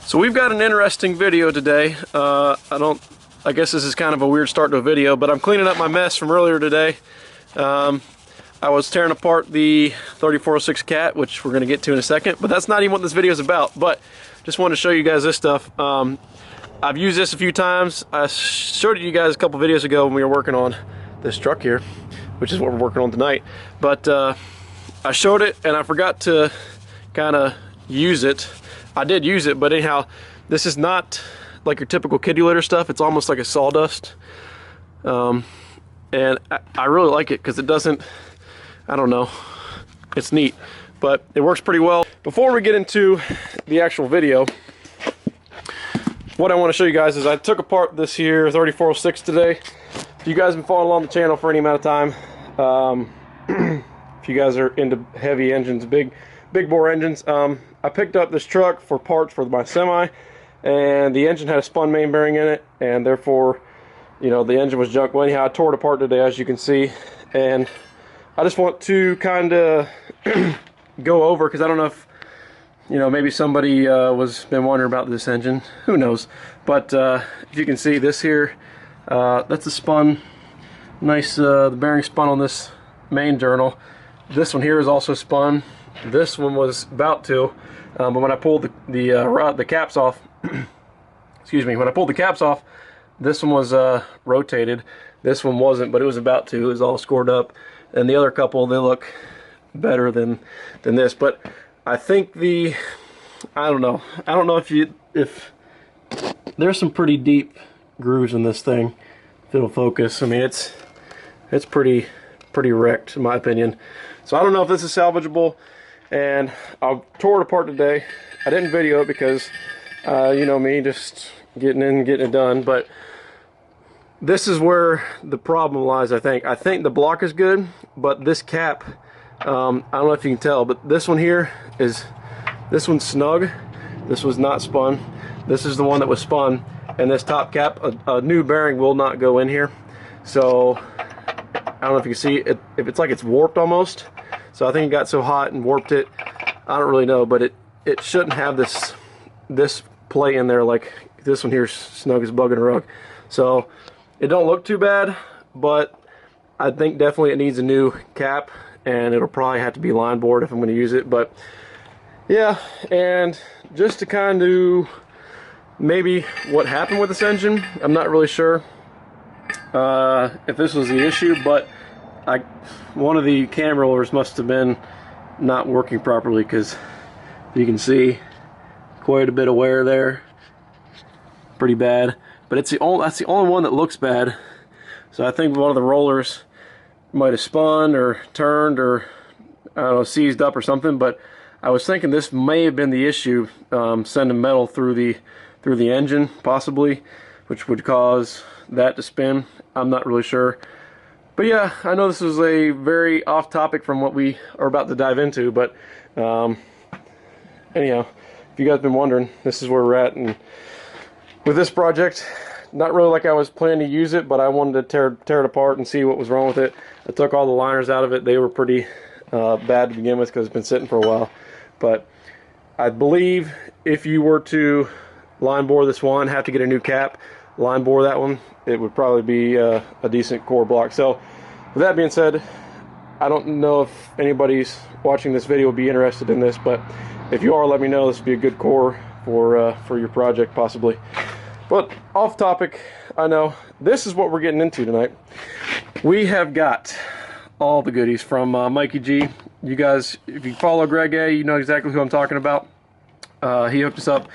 So we've got an interesting video today. I guess this is kind of a weird start to a video, but I'm cleaning up my mess from earlier today. I was tearing apart the 3406 Cat, which we're going to get to in a second, but that's not even what this video is about. But just wanted to show you guys this stuff. I've used this a few times. I showed you guys a couple videos ago when we were working on this truck here, which is what we're working on tonight. But I showed it and I forgot to kind of use it. I did use it, but anyhow, this is not like your typical kiddie litter stuff. It's almost like a sawdust. And I really like it because it doesn't, I don't know, it's neat, but it works pretty well. Before we get into the actual video, what I want to show you guys is I took apart this here 3406 today. If you guys have been following along the channel for any amount of time, if you guys are into heavy engines, big bore engines, I picked up this truck for parts for my semi, and the engine had a spun main bearing in it, and therefore, you know, the engine was junk. Well, anyhow, I tore it apart today, as you can see, and I just want to kind of go over, because I don't know if, you know, maybe somebody was been wondering about this engine. Who knows? But if you can see this here, that's a spun, nice, the bearing spun on this main journal. This one here is also spun. This one was about to, but when I pulled the caps off, excuse me, when I pulled the caps off, this one was rotated. This one wasn't, but it was about to. It was all scored up, and the other couple, they look better than this. But I think I don't know if there's some pretty deep grooves in this thing. If it'll focus, I mean, it's pretty wrecked in my opinion. So I don't know if this is salvageable, and I tore it apart today. I didn't video it because you know me, just getting in and getting it done. But this is where the problem lies. I think the block is good, but this cap, I don't know if you can tell, but this one here this one's snug. This was not spun. This is the one that was spun, and this top cap, a new bearing will not go in here. So I don't know if you can see it, if it's like it's warped almost. So I think it got so hot and warped it. I don't really know, but it shouldn't have this play in there like this one here, snug as a bug in a rug. So it don't look too bad, but I think definitely it needs a new cap, and it'll probably have to be line bored if I'm going to use it. But yeah, and just to kind of maybe what happened with this engine, I'm not really sure if this was the issue, but one of the cam rollers must have been not working properly, because you can see quite a bit of wear there, pretty bad. But that's the only one that looks bad. So I think one of the rollers might have spun or turned, or I don't know, seized up or something. But I was thinking this may have been the issue, sending metal through the engine possibly, which would cause that to spin. I'm not really sure. But yeah, I know this is a very off topic from what we are about to dive into, but anyhow, if you guys have been wondering, this is where we're at. And with this project, not really like I was planning to use it, but I wanted to tear it apart and see what was wrong with it. I took all the liners out of it. They were pretty bad to begin with because it's been sitting for a while. But I believe if you were to line bore this one, have to get a new cap, line bore that one, it would probably be a decent core block. So with that being said, I don't know if anybody's watching this video would be interested in this, but if you are, let me know. This would be a good core for your project possibly. But off topic, I know. This is what we're getting into tonight. We have got all the goodies from Mikey G. You guys, if you follow Greg A, you know exactly who I'm talking about. He hooked us up,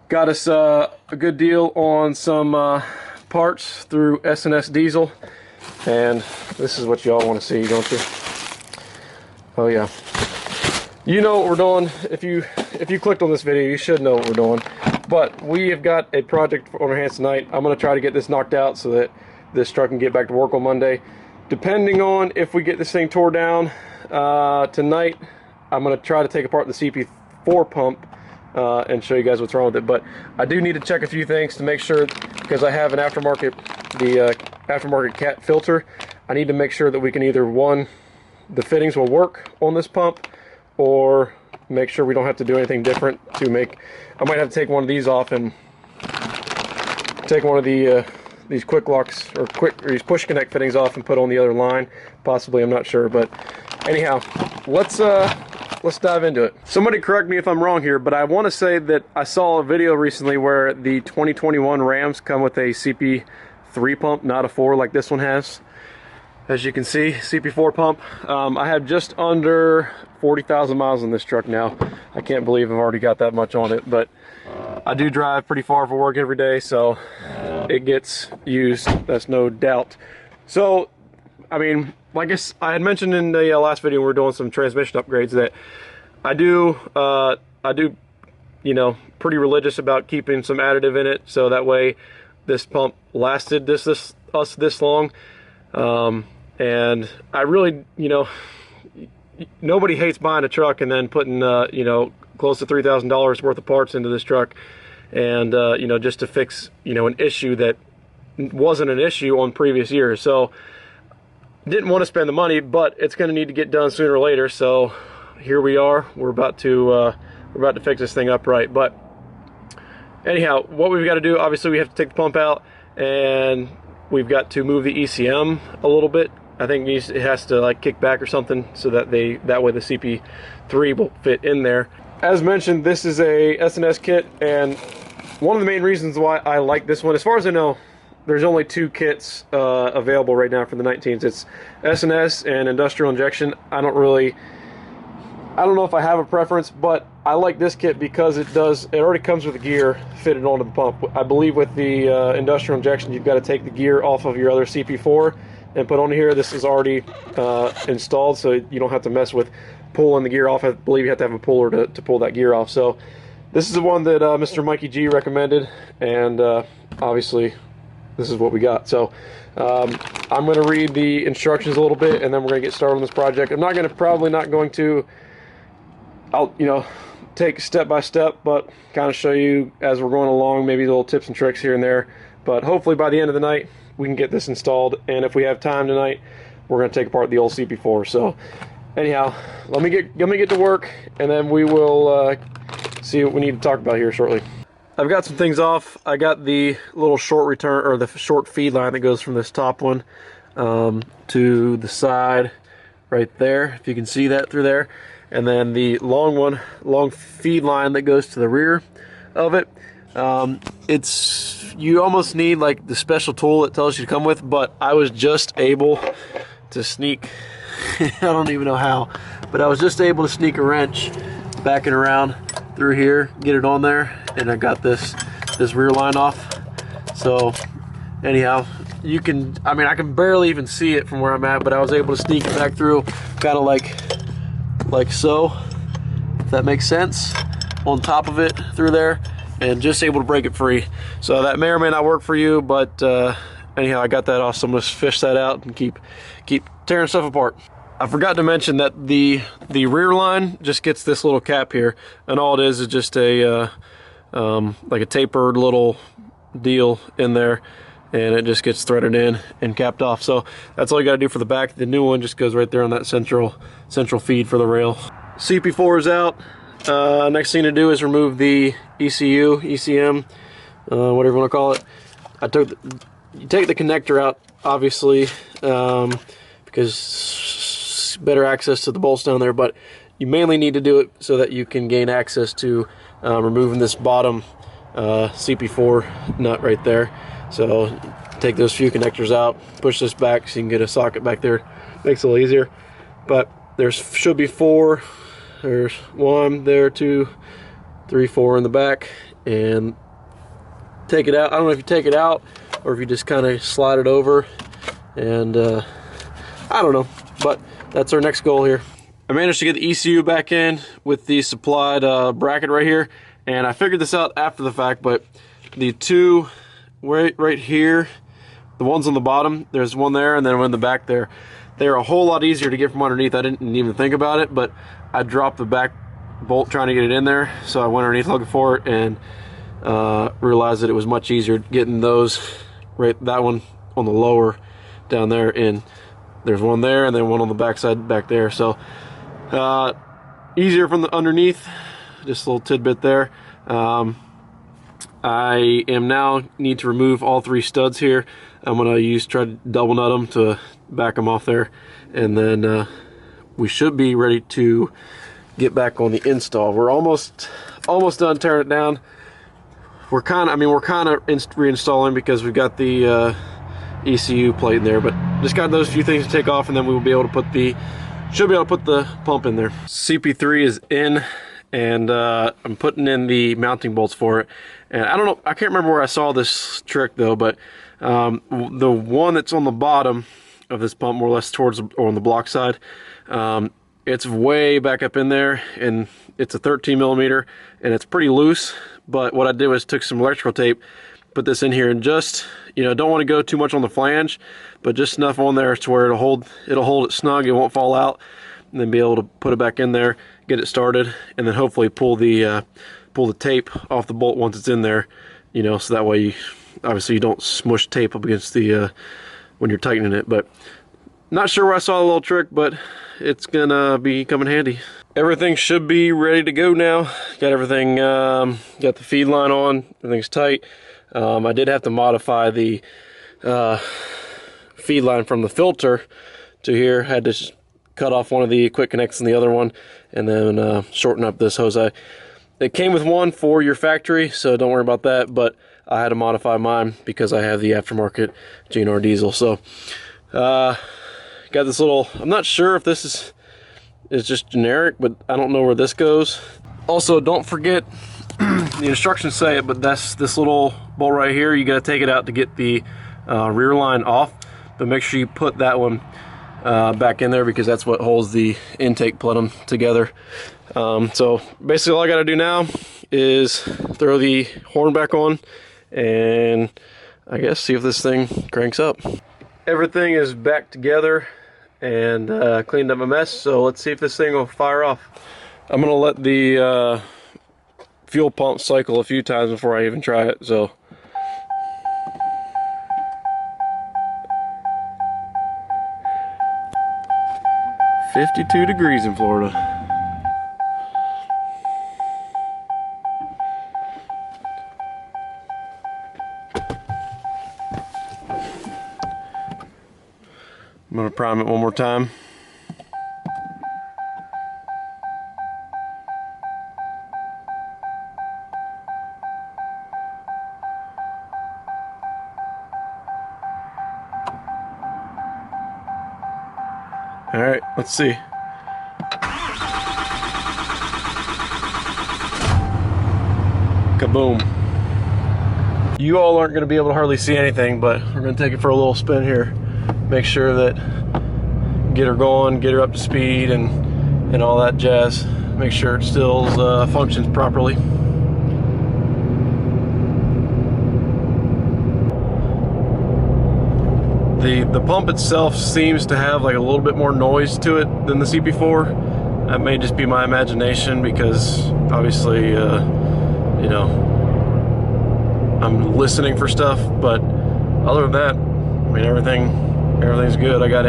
got us a good deal on some parts through S&S Diesel, and this is what y'all want to see, don't you? Oh yeah, you know what we're doing. If you clicked on this video, you should know what we're doing. But we have got a project on our hands tonight. I'm going to try to get this knocked out so that this truck can get back to work on Monday. Depending on if we get this thing tore down tonight, I'm going to try to take apart the CP3 pump and show you guys what's wrong with it. But I do need to check a few things to make sure, because I have an aftermarket Cat filter. I need to make sure that we can either, one, the fittings will work on this pump, or make sure we don't have to do anything different to make. I might have to take one of these off and take one of the these quick locks or these push connect fittings off and put on the other line, possibly. I'm not sure, but anyhow, let's dive into it. Somebody correct me if I'm wrong here, but I want to say that I saw a video recently where the 2021 Rams come with a CP3 pump, not a 4 like this one has. As you can see, CP4 pump. I have just under 40,000 miles on this truck now. I can't believe I've already got that much on it, but I do drive pretty far for work every day, so it gets used, that's no doubt. So, I mean, like I had mentioned in the last video, we were doing some transmission upgrades, that I do, you know, pretty religious about keeping some additive in it, so that way this pump lasted us this long. And I really, you know, nobody hates buying a truck and then putting, you know, close to $3,000 worth of parts into this truck, and you know, just to fix, you know, an issue that wasn't an issue on previous years. So didn't want to spend the money, but it's going to need to get done sooner or later. So here we are. We're about to fix this thing up right. But anyhow, what we've got to do, obviously, we have to take the pump out, and we've got to move the ECM a little bit. I think it has to like kick back or something, so that that way the CP3 will fit in there. As mentioned, this is a S&S kit, and one of the main reasons why I like this one, as far as I know, there's only 2 kits available right now for the 19s. It's S&S and industrial injection. I don't know if I have a preference, but I like this kit because it already comes with the gear fitted onto the pump. I believe with the industrial injection, you've got to take the gear off of your other CP4 and put on here. This is already installed, so you don't have to mess with pulling the gear off. I believe you have to have a puller to pull that gear off. So this is the one that Mr. Mikey G recommended, and obviously this is what we got. So I'm going to read the instructions a little bit, and then we're going to get started on this project. I'm probably not going to, you know, take step by step, but kind of show you as we're going along, maybe little tips and tricks here and there. But hopefully by the end of the night, we can get this installed, and if we have time tonight, we're going to take apart the old CP4. So anyhow, let me get to work, and then we will see what we need to talk about here shortly. I've got some things off. I got the little short return, or the short feed line that goes from this top one to the side right there, if you can see that through there, and then the long feed line that goes to the rear of it. You almost need like the special tool it tells you to come with, but I was just able to sneak I don't even know how, but I was just able to sneak a wrench back and around through here, get it on there, and I got this rear line off. So anyhow, I can barely even see it from where I'm at, but I was able to sneak it back through, kind of like so, if that makes sense, on top of it through there, and just able to break it free. So that may or may not work for you, but anyhow, I got that off, so I'm gonna fish that out and keep tearing stuff apart. I forgot to mention that the rear line just gets this little cap here, and all it is just a like a tapered little deal in there, and it just gets threaded in and capped off. So that's all you got to do for the back. The new one just goes right there on that central feed for the rail. CP4 is out. Next thing to do is remove the ECU, ECM, whatever you want to call it. You take the connector out, obviously, because better access to the bolts down there, but you mainly need to do it so that you can gain access to removing this bottom CP4 nut right there. So take those few connectors out, push this back so you can get a socket back there. Makes it a little easier. But there should be 4. There's 1 there, 2, 3, 4 in the back, and take it out. I don't know if you take it out or if you just kind of slide it over, and I don't know, but that's our next goal here. I managed to get the ECU back in with the supplied bracket right here, and I figured this out after the fact, but the 2 right here, the ones on the bottom, there's one there and then one in the back there, they're a whole lot easier to get from underneath. I didn't even think about it, but I dropped the back bolt trying to get it in there, so I went underneath looking for it, and realized that it was much easier getting those, that one on the lower down there, and there's one there and then one on the back side back there. So easier from the underneath. Just a little tidbit there. I am now need to remove all 3 studs here. I'm gonna try to double nut them to back them off there, and then we should be ready to get back on the install. We're almost done tearing it down. We're kind of reinstalling because we've got the ECU plate in there, but just got those few things to take off, and then we will be able to put the pump in there. CP3 is in, and I'm putting in the mounting bolts for it. And I don't know, I can't remember where I saw this trick though, but the one that's on the bottom of this pump, more or less towards or on the block side, it's way back up in there, and it's a 13 millimeter, and it's pretty loose. But what I did was took some electrical tape, put this in here, and just, you know, don't want to go too much on the flange, but just enough on there to where it'll hold it snug, it won't fall out, and then be able to put it back in there, get it started, and then hopefully pull the tape off the bolt once it's in there, you know, so that way obviously you don't smush tape up against the when you're tightening it. But not sure where I saw the little trick, but it's gonna be coming handy. Everything should be ready to go now. Got everything, got the feed line on, everything's tight. I did have to modify the feed line from the filter to here. Had to just cut off one of the quick connects in the other one, and then shorten up this hose. It came with one for your factory, so don't worry about that, but I had to modify mine because I have the aftermarket GNR diesel. So got this little, I'm not sure if this is just generic, but I don't know where this goes. Also, don't forget, the instructions say it, but that's this little bolt right here. You got to take it out to get the rear line off, but make sure you put that one back in there, because that's what holds the intake plenum together. So basically all I got to do now is throw the horn back on and I guess see if this thing cranks up. Everything is back together and cleaned up my mess, so let's see if this thing will fire off. I'm gonna let the fuel pump cycle a few times before I even try it. So "52 degrees in Florida." I'm going to prime it one more time. All right, let's see. Kaboom. You all aren't going to be able to hardly see anything, but we're going to take it for a little spin here. Make sure that, get her going, get her up to speed, and all that jazz. Make sure it still functions properly. The pump itself seems to have like a little bit more noise to it than the CP4. That may just be my imagination, because obviously, you know, I'm listening for stuff. But other than that, I mean, everything's good. I got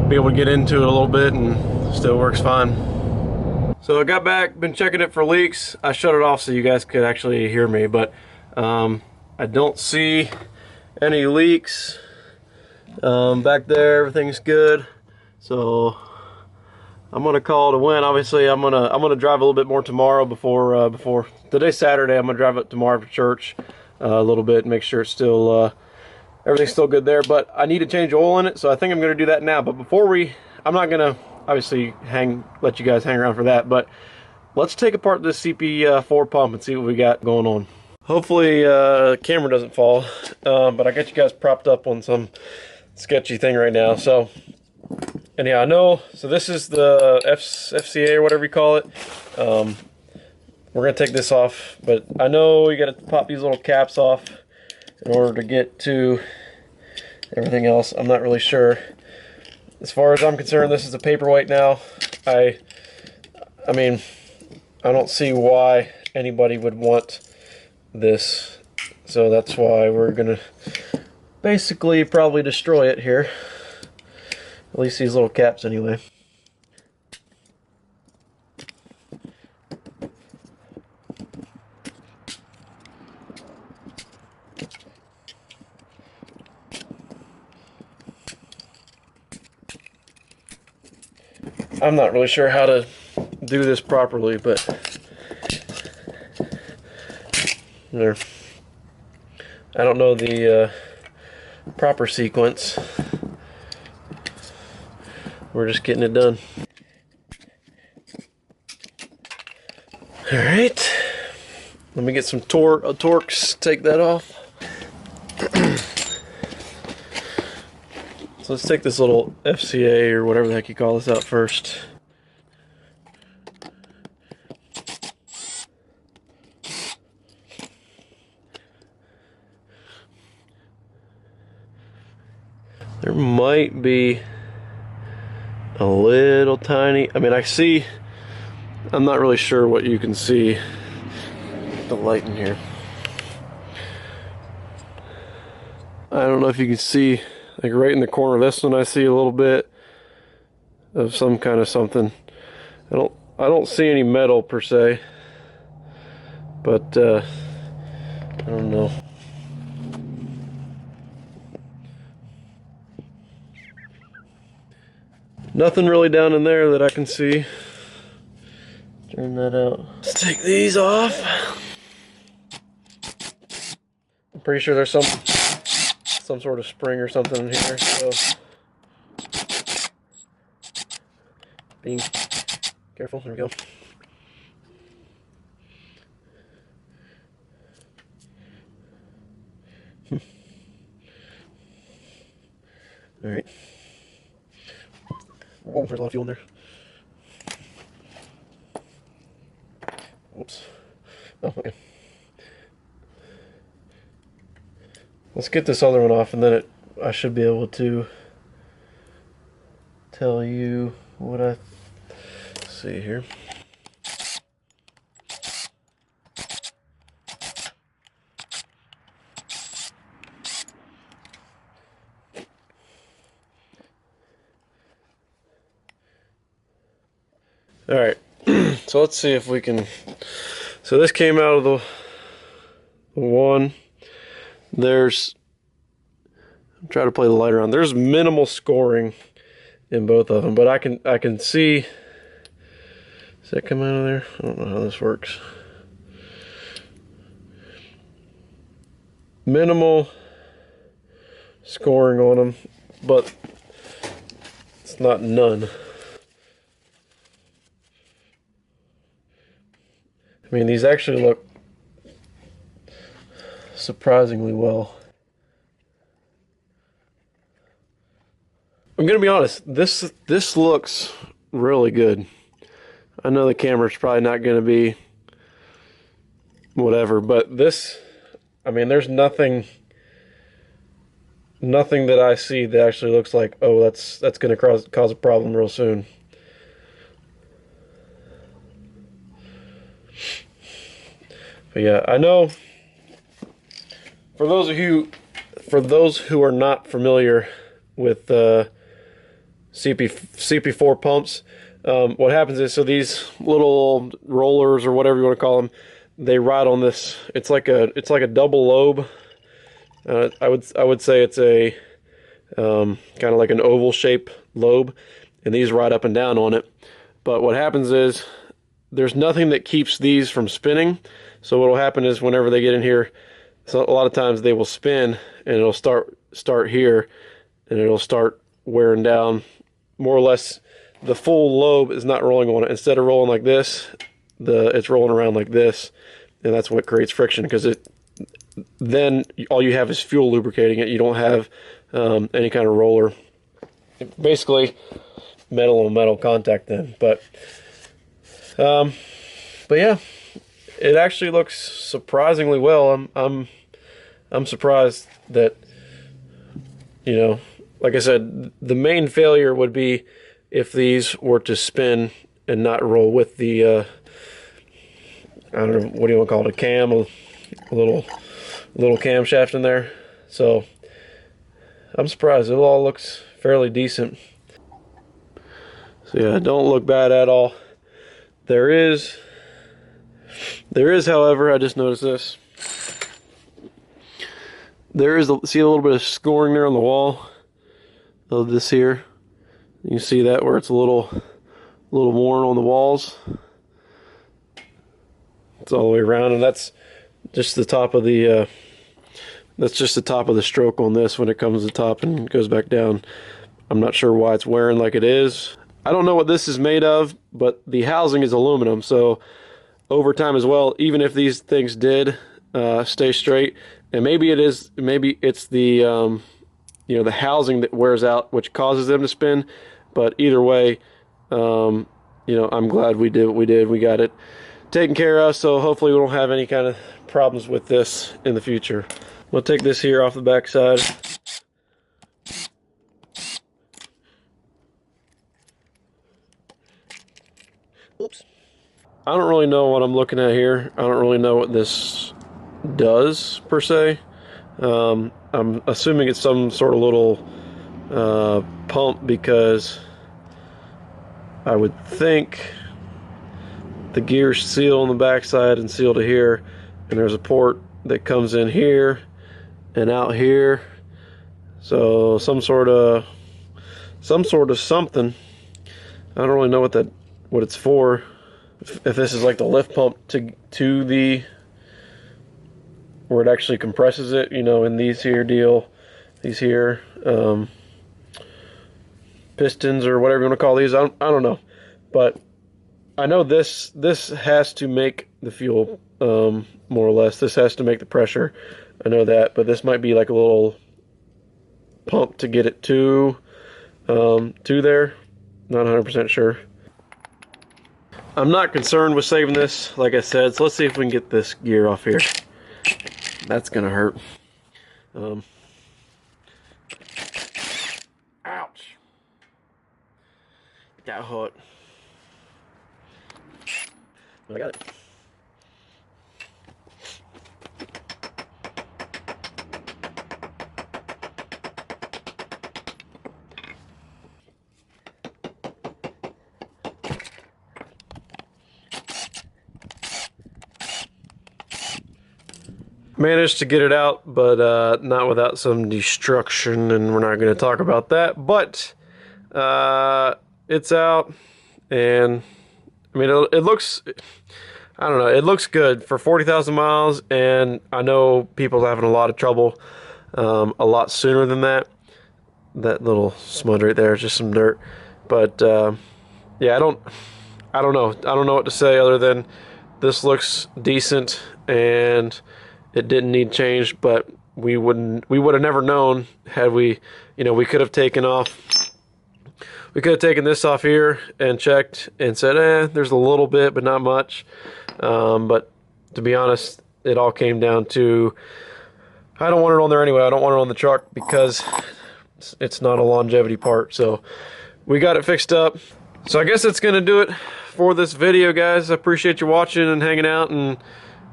be able to get into it a little bit, and still works fine. So I got back, been checking it for leaks. I shut it off so you guys could actually hear me, but I don't see any leaks. Back there, everything's good. So I'm gonna call it a win. Obviously, I'm gonna drive a little bit more tomorrow before today's Saturday. I'm gonna drive up tomorrow for church a little bit, make sure it's still everything's still good there. But I need to change oil in it, so I think I'm gonna do that now. But before I'm not gonna obviously let you guys hang around for that. But let's take apart this CP4 pump and see what we got going on. Hopefully the camera doesn't fall, but I got you guys propped up on some sketchy thing right now. So anyhow, I know, so this is the FCA or whatever you call it. We're gonna take this off, but I know you gotta pop these little caps off in order to get to everything else. I'm not really sure. As far as I'm concerned, this is a paperweight now. I mean, I don't see why anybody would want this, so that's why we're gonna basically probably destroy it here. At least these little caps anyway. I'm not really sure how to do this properly, but there. I don't know the proper sequence. We're just getting it done. All right. Let me get some Torx. Take that off. So let's take this little FCA or whatever the heck you call this out first. There might be a little tiny, I mean, I'm not really sure what you can see, the light in here. I don't know if you can see, like right in the corner of this one, I see a little bit of some kind of something. I don't see any metal per se, but I don't know. Nothing really down in there that I can see. Turn that out. Let's take these off. I'm pretty sure there's some sort of spring or something in here, so being careful. There we go. All right. Oh, there's a lot of fuel in there. Oops. Oh, okay. Let's get this other one off, and then I should be able to tell you what I see here. All right, so let's see if we can. So this came out of the one. There's, try to play the light around. There's minimal scoring in both of them, but I can see. Does that come out of there? I don't know how this works. Minimal scoring on them, but it's not none. I mean, these actually look surprisingly well. I'm gonna be honest, this looks really good. I know the camera's probably not gonna be whatever, but this, I mean, there's nothing that I see that actually looks like, oh, that's gonna cause a problem real soon. But yeah, I know for those who are not familiar with CP4 pumps, what happens is, so these little rollers or whatever you want to call them, they ride on this. It's like a double lobe. I would say it's a kind of like an oval shape lobe, and these ride up and down on it. But what happens is there's nothing that keeps these from spinning. So what will happen is whenever they get in here, so a lot of times they will spin, and it'll start here, and it'll start wearing down. More or less, the full lobe is not rolling on it. Instead of rolling like this, it's rolling around like this, and that's what creates friction, because then all you have is fuel lubricating it. You don't have any kind of roller. Basically, metal on metal contact then. But yeah, it actually looks surprisingly well. I'm surprised that, you know, like I said, the main failure would be if these were to spin and not roll with the I don't know, what do you want to call it, a cam, a little camshaft in there. So I'm surprised. It all looks fairly decent. So yeah, don't look bad at all. There is, however, I just noticed this. There is, see a little bit of scoring there on the wall of this here. You see that where it's a little a little worn on the walls. It's all the way around, and that's just the top of the stroke on this when it comes to the top and goes back down. I'm not sure why it's wearing like it is. I don't know what this is made of, but the housing is aluminum, so over time as well, even if these things did stay straight, and maybe it's the the housing that wears out which causes them to spin, but either way, I'm glad we did what we did. We got it taken care of, so hopefully we don't have any kind of problems with this in the future. We'll take this here off the back side. Oops. I don't really know what I'm looking at here. I don't really know what this does per se. I'm assuming it's some sort of little pump, because I would think the gears seal on the backside and seal to here, and there's a port that comes in here and out here. So some sort of something. I don't really know what it's for. If this is like the lift pump to the where it actually compresses it, in these here pistons or whatever you want to call these. I don't know, but I know this has to make the fuel, more or less. This has to make the pressure. I know that, but this might be like a little pump to get it to there. Not 100% sure. I'm not concerned with saving this, like I said, so let's see if we can get this gear off here. That's gonna hurt. Ouch. Got hot. I got it. Managed to get it out, but not without some destruction, and we're not going to talk about that. But it's out, and I mean, it looks, I don't know, it looks good for 40,000 miles, and I know people are having a lot of trouble a lot sooner than that. That little smudge right there is just some dirt, but yeah, I don't know what to say other than this looks decent, and it didn't need changed, but we would have never known had we, we could have taken this off here and checked and said, there's a little bit, but not much. But to be honest, it all came down to, I don't want it on there anyway. I don't want it on the truck because it's not a longevity part. So we got it fixed up. So I guess that's going to do it for this video, guys. I appreciate you watching and hanging out and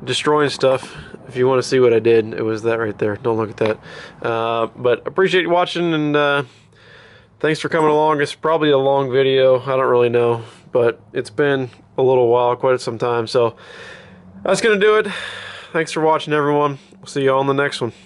destroying stuff. If you want to see what I did, it was that right there. Don't look at that. But appreciate you watching, and thanks for coming along. It's probably a long video. I don't really know, but it's been a little while, quite some time. So that's going to do it. Thanks for watching, everyone. We'll see you all on the next one.